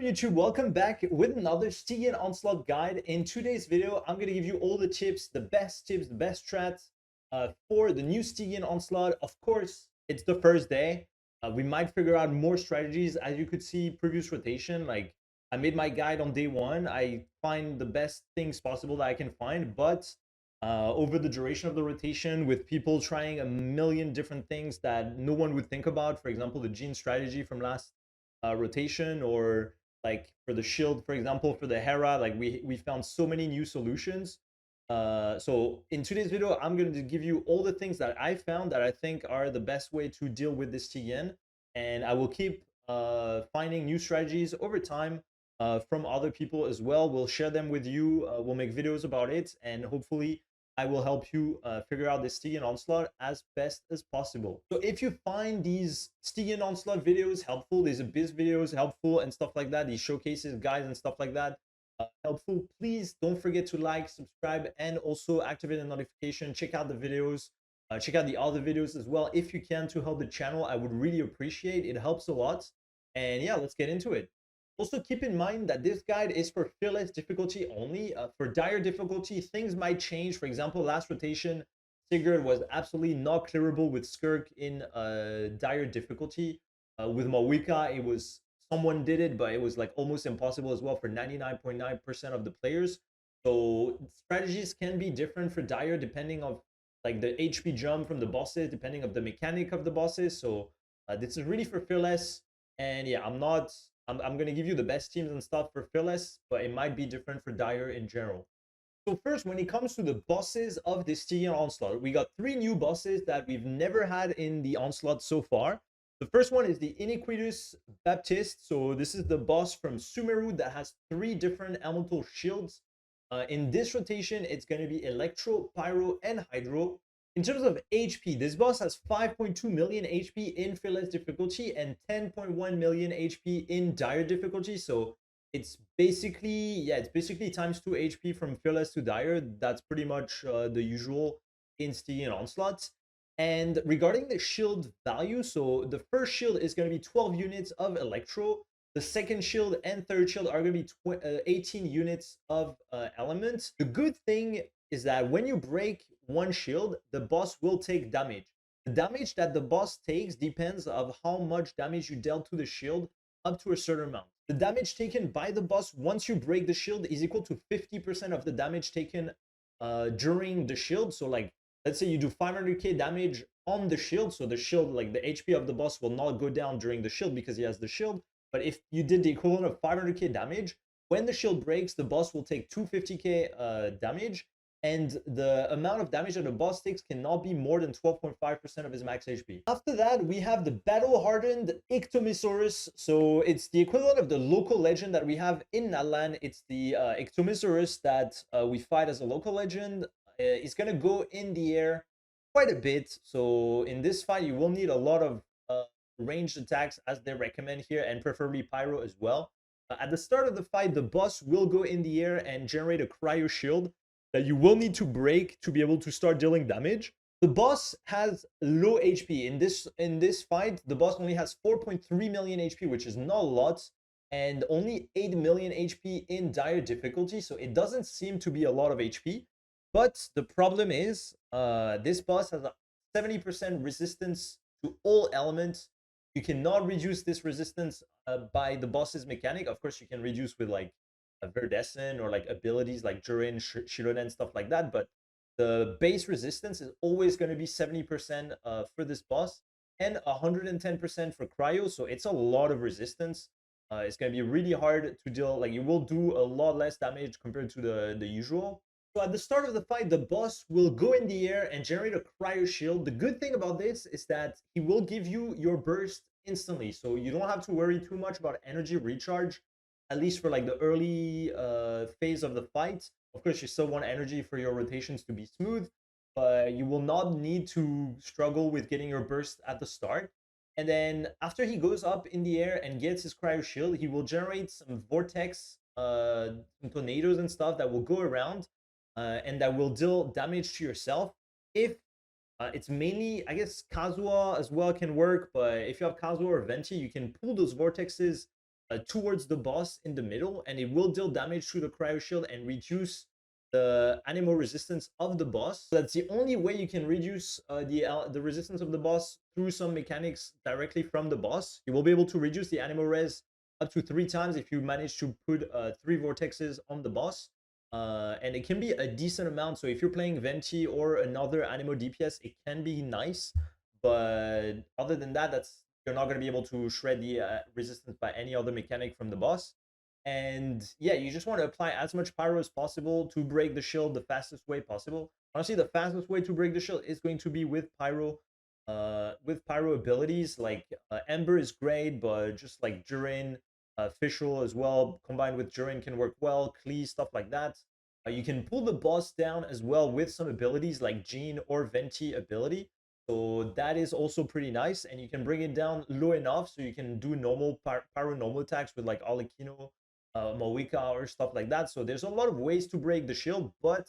YouTube? Welcome back with another Stygian Onslaught guide. In today's video, I'm going to give you all the tips, the best strats for the new Stygian Onslaught. Of course, it's the first day. We might figure out more strategies. As you could see, previous rotation, like I made my guide on day one. I find the best things possible that I can find, but over the duration of the rotation, with people trying a million different things that no one would think about, for example, the gene strategy from last rotation, or like for the shield, for example, for the Hera, like we found so many new solutions. So in today's video, I'm going to give you all the things that I found that I think are the best way to deal with this TN, and I will keep finding new strategies over time from other people as well. We'll share them with you. We'll make videos about it, and hopefully I will help you figure out the Stygian Onslaught as best as possible. So if you find these Stygian Onslaught videos helpful, these Abyss videos helpful and stuff like that, these showcases, guides and stuff like that helpful, please don't forget to like, subscribe, and also activate the notification. Check out the videos. Check out the other videos as well if you can, to help the channel. I would really appreciate it. It helps a lot. And yeah, let's get into it. Also, keep in mind that this guide is for fearless difficulty only. For dire difficulty, things might change. For example, last rotation, Sigurd was absolutely not clearable with Skirk in dire difficulty. With Mawika, it was someone did it, but it was like almost impossible as well for 99.9% of the players. So strategies can be different for dire depending on like the HP jump from the bosses, depending of the mechanic of the bosses. So this is really for fearless. And yeah, I'm going to give you the best teams and stuff for fearless, but it might be different for dire in general. So first, when it comes to the bosses of the Stygian Onslaught, we got 3 new bosses that we've never had in the Onslaught so far. The first one is the Iniquitous Baptist. So this is the boss from Sumeru that has 3 different elemental shields. In this rotation, it's going to be Electro, Pyro, and Hydro. In terms of HP, this boss has 5.2 million HP in fearless difficulty and 10.1 million HP in dire difficulty. So it's basically times 2 HP from fearless to dire. That's pretty much the usual in Stygian Onslaught. And regarding the shield value, so the first shield is going to be 12 units of Electro. The second shield and third shield are going to be 18 units of Element. The good thing is that when you break one shield, the boss will take damage. The damage that the boss takes depends of how much damage you dealt to the shield up to a certain amount. The damage taken by the boss once you break the shield is equal to 50% of the damage taken during the shield. So like, let's say you do 500k damage on the shield, so the shield, like the HP of the boss will not go down during the shield because he has the shield. But if you did the equivalent of 500k damage, when the shield breaks, the boss will take 250k damage, and the amount of damage that the boss takes cannot be more than 12.5% of his max HP. After that, we have the battle-hardened Ictomisaurus. So it's the equivalent of the local legend that we have in Natlan. It's the Ictomisaurus that we fight as a local legend. It's going to go in the air quite a bit. So in this fight, you will need a lot of ranged attacks as they recommend here, and preferably Pyro as well. At the start of the fight, the boss will go in the air and generate a cryo shield that you will need to break to be able to start dealing damage. The boss has low HP. In this fight, the boss only has 4.3 million HP, which is not a lot, and only 8 million HP in dire difficulty, so it doesn't seem to be a lot of HP. But the problem is, this boss has a 70% resistance to all elements. You cannot reduce this resistance by the boss's mechanic. Of course, you can reduce with like a Verdescent or like abilities like Jurin, Shiroden, and stuff like that. But the base resistance is always going to be 70% for this boss and 110% for Cryo. So it's a lot of resistance. It's going to be really hard to deal. Like, you will do a lot less damage compared to the usual. So at the start of the fight, the boss will go in the air and generate a cryo shield. The good thing about this is that he will give you your burst instantly. So you don't have to worry too much about energy recharge, at least for like the early phase of the fight. Of course, you still want energy for your rotations to be smooth, but you will not need to struggle with getting your burst at the start. And then after he goes up in the air and gets his cryo shield, he will generate some vortex, some tornadoes and stuff that will go around. And that will deal damage to yourself. If it's mainly, I guess Kazuha as well can work, but if you have Kazuha or Venti, you can pull those vortexes towards the boss in the middle, and it will deal damage to the cryo shield and reduce the animal resistance of the boss. That's the only way you can reduce the resistance of the boss, through some mechanics directly from the boss. You will be able to reduce the animal res up to 3 times if you manage to put 3 vortexes on the boss. And it can be a decent amount. So if you're playing Venti or another animal DPS, it can be nice. But other than that, you're not going to be able to shred the resistance by any other mechanic from the boss. And yeah, you just want to apply as much pyro as possible to break the shield the fastest way possible. Honestly, the fastest way to break the shield is going to be with pyro. With pyro abilities, like Ember is great, but just like Durin, Fischl as well, combined with Durin can work well, Klee, stuff like that. You can pull the boss down as well with some abilities like Jean or Venti ability. So that is also pretty nice, and you can bring it down low enough so you can do normal pyro normal attacks with like Alekino, Mawika, or stuff like that. So there's a lot of ways to break the shield, but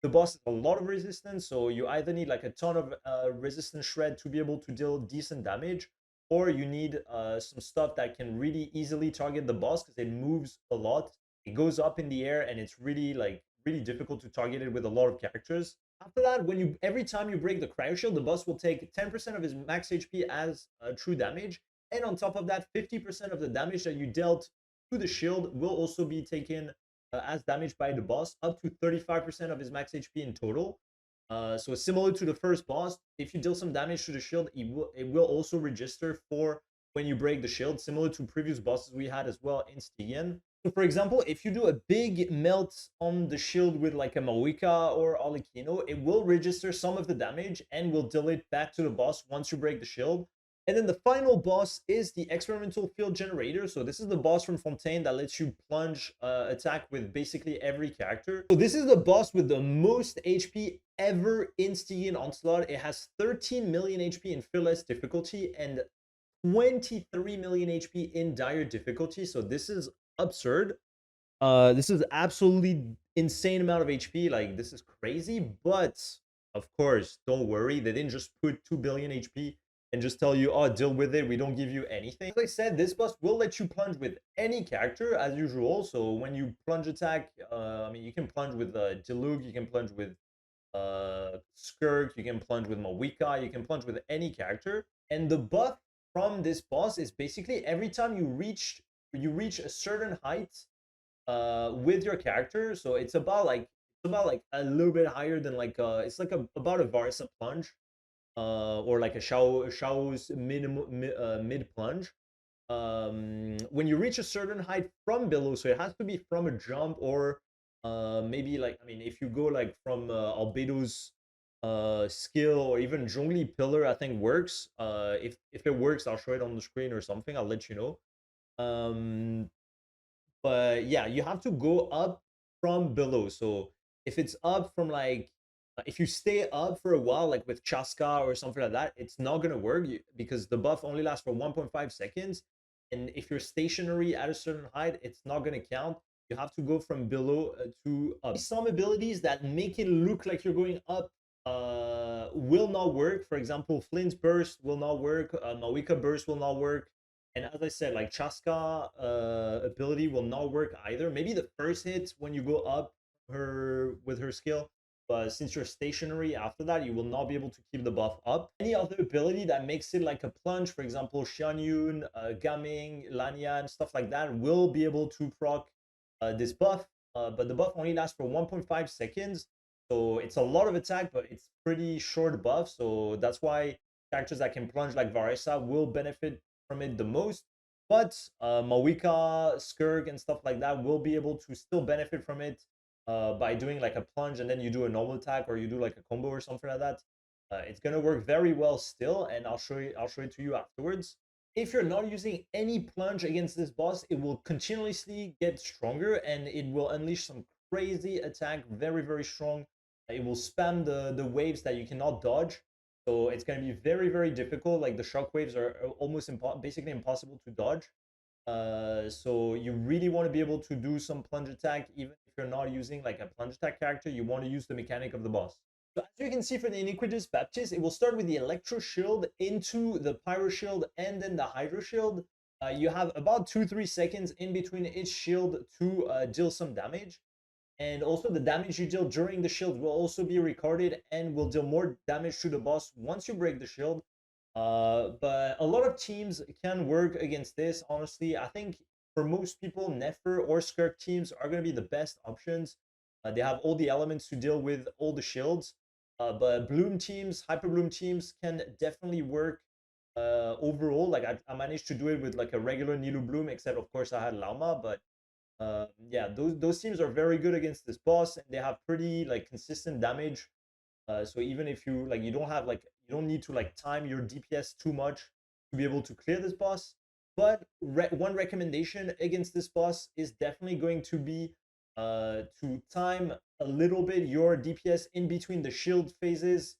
the boss has a lot of resistance, so you either need like a ton of resistance shred to be able to deal decent damage, or you need some stuff that can really easily target the boss because it moves a lot. It goes up in the air, and it's really difficult to target it with a lot of characters. After that, every time you break the cryo shield, the boss will take 10% of his max HP as true damage, and on top of that, 50% of the damage that you dealt to the shield will also be taken as damage by the boss, up to 35% of his max HP in total. So similar to the first boss, if you deal some damage to the shield, it will also register for when you break the shield, similar to previous bosses we had as well in Stygian. So for example, if you do a big melt on the shield with like a Mawika or Alekino, it will register some of the damage and will deal it back to the boss once you break the shield. And then the final boss is the experimental field generator. So this is the boss from Fontaine that lets you plunge attack with basically every character. So this is the boss with the most HP ever in Stygian Onslaught. It has 13 million HP in fearless difficulty and 23 million HP in dire difficulty. So this is absurd. This is absolutely insane amount of HP. Like, this is crazy. But of course, don't worry. They didn't just put 2 billion HP and just tell you, oh, deal with it. We don't give you anything. As I said, this boss will let you plunge with any character as usual. So when you plunge attack, I mean, you can plunge with Diluc, you can plunge with Skirk, you can plunge with Mawika, you can plunge with any character. And the buff from this boss is basically every time you reach a certain height with your character. So it's about like a little bit higher than like it's like about a Varsa plunge, or like a Shao's mid plunge. When you reach a certain height from below, so it has to be from a jump, or maybe like, I mean, if you go like from Albedo's skill, or even Zhongli pillar, I think works. If it works, I'll show it on the screen or something. I'll let you know. But yeah, you have to go up from below. So if it's up from like, if you stay up for a while, like with Chaska or something like that, it's not gonna work because the buff only lasts for 1.5 seconds. And if you're stationary at a certain height, it's not gonna count. You have to go from below to up. Some abilities that make it look like you're going up will not work. For example, Flint's burst will not work. Mawika burst will not work. And as I said, like Chaska ability will not work either. Maybe the first hit when you go up with her skill, but since you're stationary after that, you will not be able to keep the buff up. Any other ability that makes it like a plunge, for example, Xianyun, Gaming, Lanyan, stuff like that, will be able to proc this buff. But the buff only lasts for 1.5 seconds. So it's a lot of attack, but it's pretty short buff. So that's why characters that can plunge like Varesa will benefit from it the most. But Mawika, Skirk, and stuff like that will be able to still benefit from it by doing like a plunge and then you do a normal attack, or you do like a combo or something like that. It's gonna work very well still, and I'll show it to you afterwards. If you're not using any plunge against this boss, it will continuously get stronger and it will unleash some crazy attack, very strong. It will spam the waves that you cannot dodge. So it's going to be very difficult. Like the shockwaves are almost basically impossible to dodge. So you really want to be able to do some plunge attack, even if you're not using like a plunge attack character. You want to use the mechanic of the boss. So as you can see for the Iniquitous Baptist, it will start with the Electro Shield into the Pyro Shield and then the Hydro Shield. you have about 2-3 seconds in between each shield to deal some damage. And also the damage you deal during the shield will also be recorded and will deal more damage to the boss once you break the shield. But a lot of teams can work against this. Honestly, I think for most people, Nefer or Skirk teams are going to be the best options. They have all the elements to deal with all the shields. But Bloom teams, Hyper Bloom teams can definitely work overall. Like I managed to do it with like a regular Nilu Bloom, except of course I had Lauma. But yeah, those teams are very good against this boss, and they have pretty like consistent damage. So even if you like, you don't have like, you don't need to like time your DPS too much to be able to clear this boss. But one recommendation against this boss is definitely going to be to time a little bit your DPS in between the shield phases.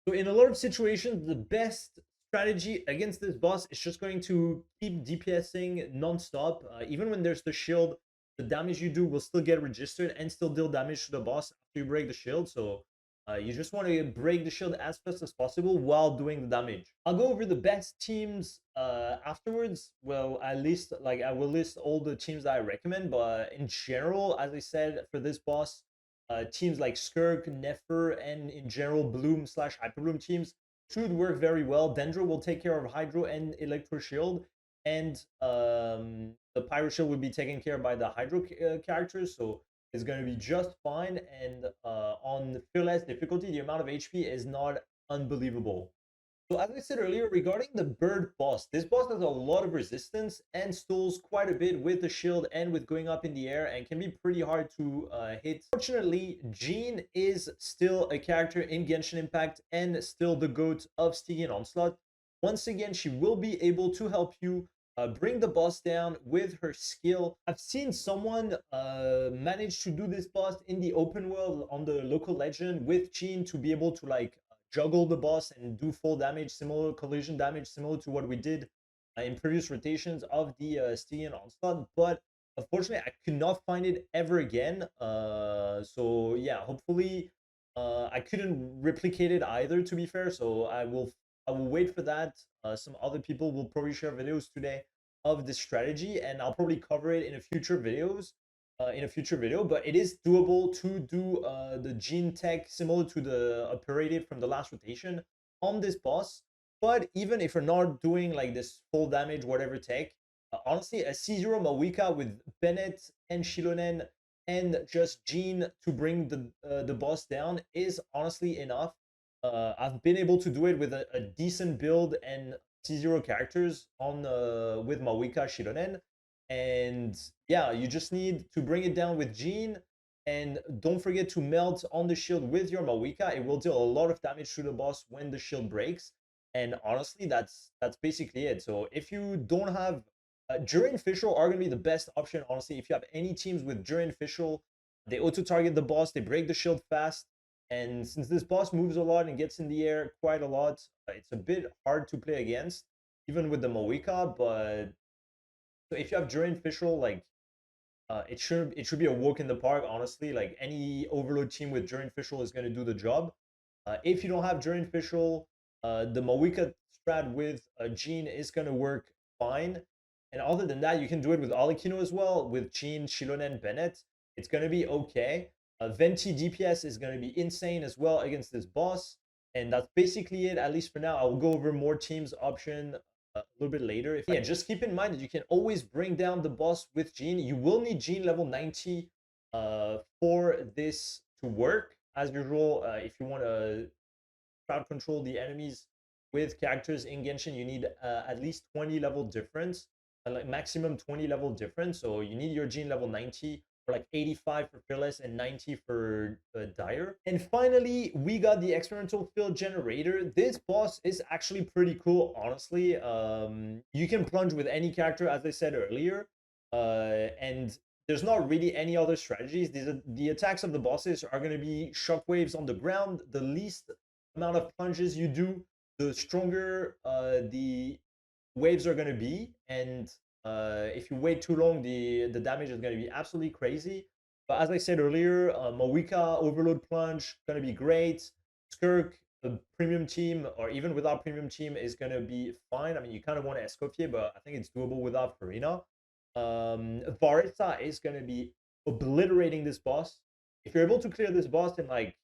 So in a lot of situations, the best strategy against this boss is just going to keep DPSing non-stop. Even when there's the shield, the damage you do will still get registered and still deal damage to the boss after you break the shield. So you just want to break the shield as fast as possible while doing the damage. I'll go over the best teams afterwards. Well, at least like I will list all the teams that I recommend, but in general, as I said, for this boss, teams like Skirk, Nefer, and in general Bloom slash Hyper Bloom teams should work very well. Dendro will take care of Hydro and Electro Shield, and the Pyro Shield will be taken care of by the Hydro characters, so it's going to be just fine. And on Fearless difficulty, the amount of HP is not unbelievable. So as I said earlier, regarding the bird boss, this boss has a lot of resistance and stalls quite a bit with the shield and with going up in the air, and can be pretty hard to hit. Fortunately, Jean is still a character in Genshin Impact and still the GOAT of Stygian Onslaught. Once again, she will be able to help you bring the boss down with her skill. I've seen someone manage to do this boss in the open world on the local legend with Jean to be able to like juggle the boss and do full damage, similar collision damage, similar to what we did in previous rotations of the Stygian Onslaught. But unfortunately, I could not find it ever again. So yeah, hopefully I couldn't replicate it either, to be fair. So I will wait for that. Some other people will probably share videos today of this strategy, and I'll probably cover it in a future videos in a future video, but it is doable to do the gene tech similar to the operative from the last rotation on this boss. But even if you're not doing like this full damage, whatever tech, honestly, a C0 Mawika with Bennett and Shilonen and just Jean to bring the boss down is honestly enough. I've been able to do it with a decent build and C0 characters on with Mawika Shilonen. And yeah, you just need to bring it down with Jean, and don't forget to melt on the shield with your Mawika. It will deal a lot of damage to the boss when the shield breaks. And honestly, that's basically it. So if you don't have Durin Fischl are going to be the best option, honestly. If you have any teams with Durin Fischl, they auto-target the boss, they break the shield fast. And since this boss moves a lot and gets in the air quite a lot, it's a bit hard to play against, even with the Mawika. But so if you have Durin Fischl, like it should be a walk in the park, honestly. Like any Overload team with Durin Fischl is going to do the job. If you don't have Durin Fischl, the Mawika strat with Jean is going to work fine. And other than that, you can do it with Alikino as well, with Jean, Shilonen, Bennett. It's going to be okay. Venti DPS is going to be insane as well against this boss. And that's basically it, at least for now. I will go over more teams option a little bit later. Yeah, just keep in mind that you can always bring down the boss with Jean. You will need Jean level 90 for this to work. As usual, if you want to crowd control the enemies with characters in Genshin, you need at least 20 level difference, like maximum 20 level difference. So you need your Jean level 90, or like 85 for Fearless and 90 for Dire. And finally, we got the experimental field generator. This boss is actually pretty cool, honestly. You can plunge with any character, as I said earlier, and there's not really any other strategies. The attacks of the bosses are going to be shockwaves on the ground. The least amount of plunges you do, the stronger the waves are going to be. And if you wait too long, the damage is going to be absolutely crazy. But as I said earlier, Mawika Overload Plunge going to be great. Skirk a premium team, or even without premium team, is going to be fine. I mean, you kind of want to Escoffier, but I think it's doable without Farina. Varisa is going to be obliterating this boss. If you're able to clear this boss in like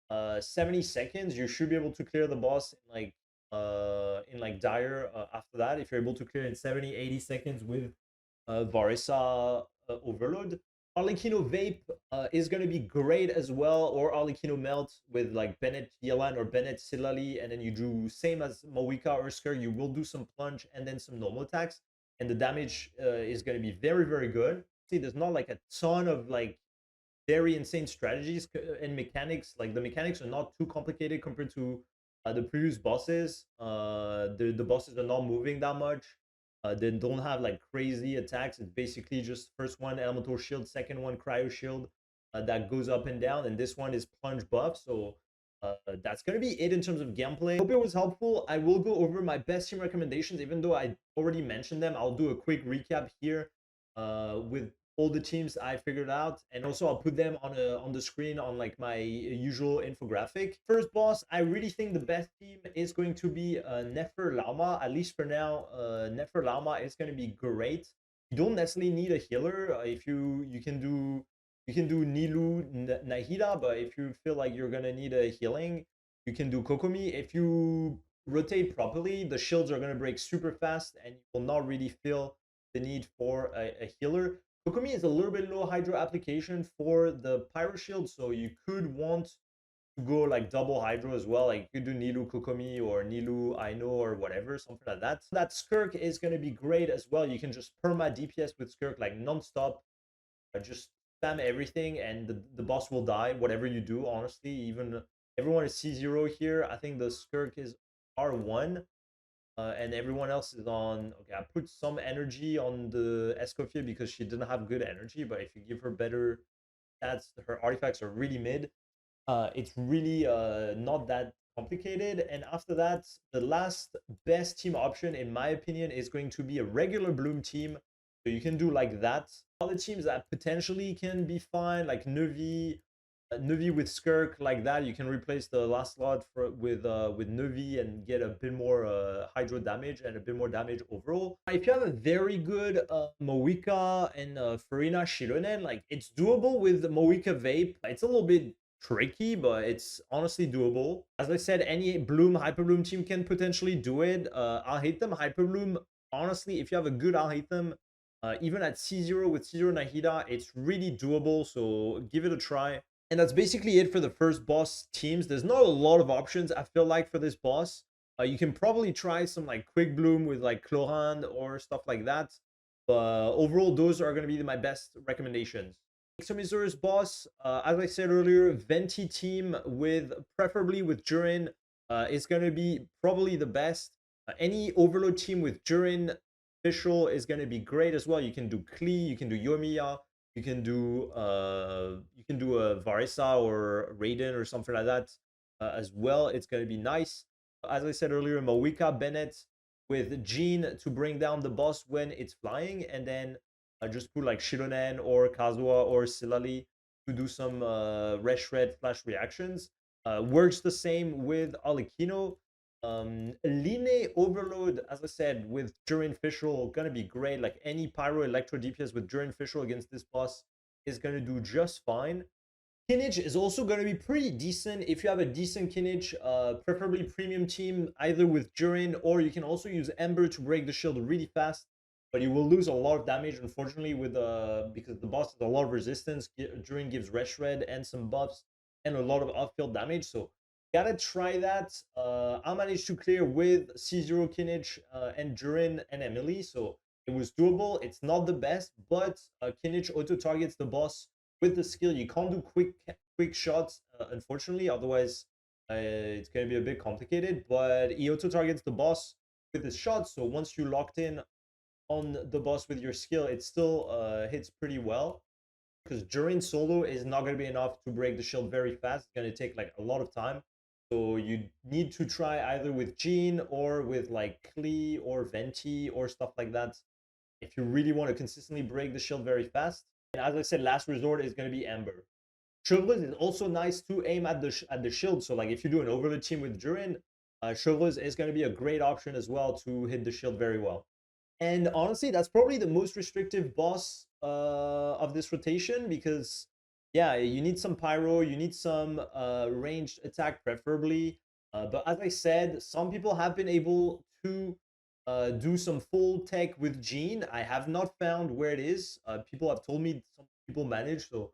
70 seconds, you should be able to clear the boss in like Dire after that. If you're able to clear in 70, 80 seconds with Varisa Overload. Arlecchino Vape is going to be great as well, or Arlecchino Melt with like Bennett Yelan or Bennett Silali, and then you do same as Moika or Sker, you will do some plunge and then some normal attacks, and the damage is going to be very, very good. See, there's not like a ton of like very insane strategies and mechanics. Like the mechanics are not too complicated compared to the previous bosses. The bosses are not moving that much. They don't have like crazy attacks. It's basically just first one elemental shield, second one cryo shield that goes up and down, and this one is plunge buff. So that's gonna be it in terms of gameplay. Hope it was helpful. I will go over my best team recommendations, even though I already mentioned them. I'll do a quick recap here with all the teams I figured out, and also I'll put them on the screen on like my usual infographic. First boss, I really think the best team is going to be Nefer Lama. At least for now, Nefer Lama is going to be great. You don't necessarily need a healer. If you can do Nilu Nahida, but if you feel like you're gonna need a healing, you can do Kokomi. If you rotate properly, the shields are gonna break super fast, and you will not really feel the need for a healer. Kokomi is a little bit low hydro application for the Pyro Shield, so you could want to go like double hydro as well. Like you could do Nilu Kokomi or Nilu Aino or whatever, something like that. That Skirk is going to be great as well. You can just perma DPS with Skirk like non-stop. Just spam everything and the boss will die, whatever you do, honestly. Even everyone is C0 here. I think the Skirk is R1. And everyone else is on. Okay, I put some energy on the Escoffier because she didn't have good energy, but if you give her better stats, her artifacts are really mid. It's really not that complicated. And after that, the last best team option, in my opinion, is going to be a regular Bloom team. So you can do like that. Other teams that potentially can be fine, like Nuvi with Skirk, like that, you can replace the last slot with Nuvi and get a bit more hydro damage and a bit more damage overall. If you have a very good Moika and Farina Shironen, like it's doable with Moika Vape. It's a little bit tricky, but it's honestly doable. As I said, any Bloom Hyper Bloom team can potentially do it. I'll hate them Hyper Bloom. Honestly, if you have a good I'll hate them, even at C0 with C0 Nahida, it's really doable. So give it a try. And that's basically it for the first boss teams. There's not a lot of options, I feel like, for this boss. You can probably try some like quick bloom with like Chlorand or stuff like that. But overall, those are going to be my best recommendations. Exomisaurus boss, as I said earlier, Venti team with preferably with Jurin is going to be probably the best. Any Overload team with Jurin official is going to be great as well. You can do Klee, you can do Yomiya, you can do a Varisa or Raiden or something like that as well. It's going to be nice. As I said earlier, Moika Bennett with Jean to bring down the boss when it's flying, and then just put like Shironen or Kazuha or Silali to do some Reshred flash reactions. Works the same with Alikino. Line Overload, as I said, with Durin Fischl, gonna be great. Like any Pyro Electro DPS with Durin Fischl against this boss is gonna do just fine. Kinich is also going to be pretty decent if you have a decent Kinich, preferably premium team, either with Durin, or you can also use Ember to break the shield really fast. But you will lose a lot of damage, unfortunately, with because the boss has a lot of resistance. Durin gives Reshred and some buffs and a lot of off-field damage. So gotta try that. I managed to clear with C0 Kinich and Durin and Emily, so it was doable. It's not the best, but Kinich auto targets the boss with the skill. You can't do quick shots, unfortunately. Otherwise, it's going to be a bit complicated. But he auto targets the boss with his shots. So once you locked in on the boss with your skill, it still hits pretty well. Because during solo is not going to be enough to break the shield very fast. It's going to take like a lot of time. So you need to try either with Jean or with like Klee or Venti or stuff like that if you really want to consistently break the shield very fast. And as I said, last resort is going to be Ember. Chevreuse is also nice to aim at the shield. So like if you do an overload team with Durin, Chevreuse is going to be a great option as well to hit the shield very well. And honestly, that's probably the most restrictive boss of this rotation because, yeah, you need some pyro, you need some ranged attack preferably. But as I said, some people have been able to do some full tech with Gene. I have not found where it is. People have told me some people manage, so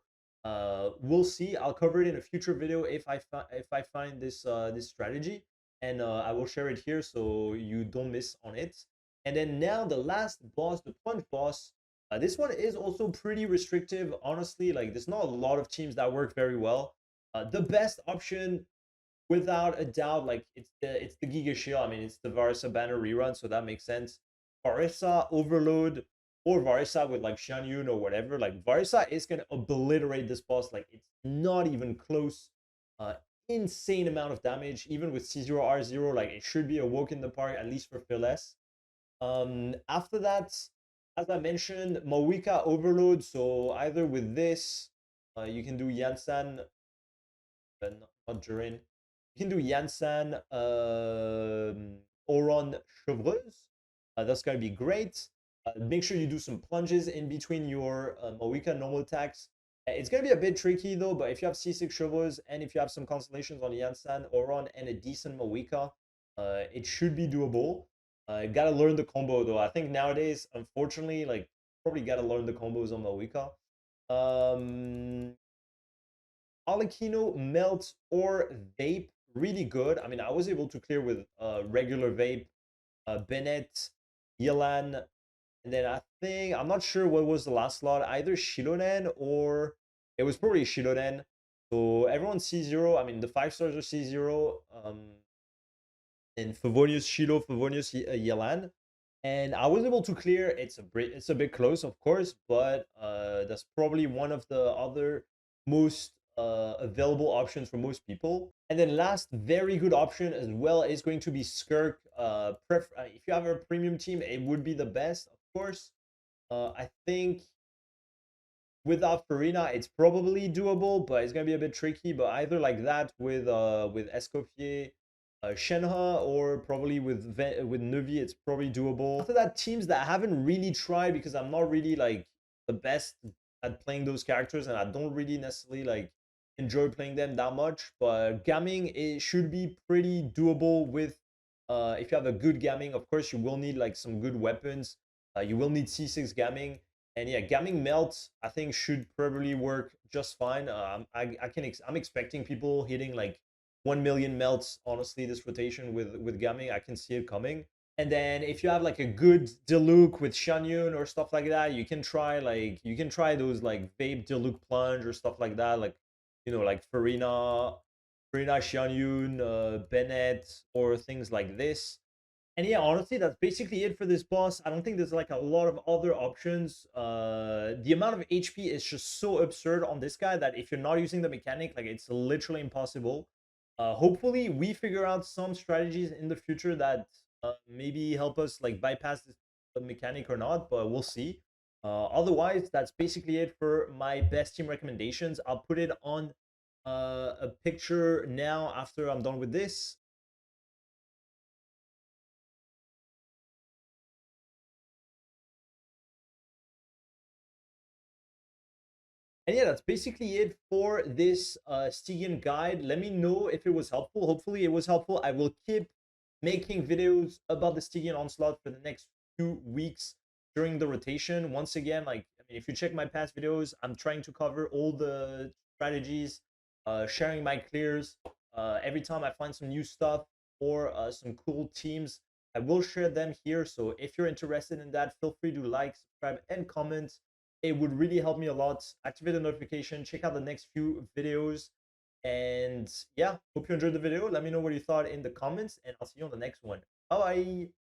we'll see. I'll cover it in a future video if I find this strategy, and I will share it here so you don't miss on it. And then now the last boss, the plunge boss. This one is also pretty restrictive, honestly. Like there's not a lot of teams that work very well. The best option, without a doubt, like it's the Giga Shield. I mean, it's the Varisa banner rerun, so that makes sense. Varisa Overload or Varisa with like Xianyun or whatever. Like Varisa is gonna obliterate this boss. Like it's not even close. Uh, Insane amount of damage, even with C0R0. Like it should be a walk in the park, at least for Phyllis. After that, as I mentioned, Mawika Overload. So either with this, you can do Yansan, not Durin. You can do Yansan, Oron Chevreuse. That's going to be great. Make sure you do some plunges in between your Mawika normal attacks. It's going to be a bit tricky though, but if you have C6 Chevreuse and if you have some constellations on Yansan, Oron, and a decent Mawika, it should be doable. Gotta learn the combo though. I think nowadays, unfortunately, like probably gotta learn the combos on Mawika. Alakino, Melt, or Vape, really good. I mean, I was able to clear with regular Vape, Bennett, Yelan, and then I think, I'm not sure what was the last slot, either Shidonen or it was probably Shidonen. So everyone C0, I mean, the 5 stars are C0, and Favonius Shido, Favonius Yelan. And I was able to clear. It's a bit close, of course, but that's probably one of the other most available options for most people. And then last, very good option as well is going to be Skirk. If you have a premium team, it would be the best, of course. I think without Farina, it's probably doable, but it's gonna be a bit tricky. But either like that with Escoffier, Shenhe, or probably with Nuvi, it's probably doable. After that, teams that I haven't really tried because I'm not really like the best at playing those characters, and I don't really necessarily like enjoy playing them that much. But Gamming, it should be pretty doable with if you have a good Gamming. Of course, you will need like some good weapons. You will need C6 Gamming. And yeah, Gamming Melt, I think, should probably work just fine. I'm expecting people hitting like 1 million melts, honestly, this rotation with Gamming. I can see it coming. And then if you have like a good Diluc with Shanyun or stuff like that, you can try those like Vape Diluc Plunge or stuff like that, like like Farina Shanyun, Bennett, or things like this. And yeah, honestly, that's basically it for this boss. I don't think there's like a lot of other options. The amount of HP is just so absurd on this guy that if you're not using the mechanic, like it's literally impossible. Hopefully, we figure out some strategies in the future that maybe help us like bypass this mechanic or not, but we'll see. Otherwise, that's basically it for my best team recommendations. I'll put it on a picture now after I'm done with this. And yeah, that's basically it for this Stygian guide. Let me know if it was helpful. Hopefully it was helpful. I will keep making videos about the Stygian Onslaught for the next 2 weeks during the rotation. Once again, like, I mean, if you check my past videos, I'm trying to cover all the strategies, sharing my clears. Every time I find some new stuff or some cool teams, I will share them here. So if you're interested in that, feel free to like, subscribe, and comment. It would really help me a lot. Activate the notification, check out the next few videos. And yeah, hope you enjoyed the video. Let me know what you thought in the comments, and I'll see you on the next one. Bye bye.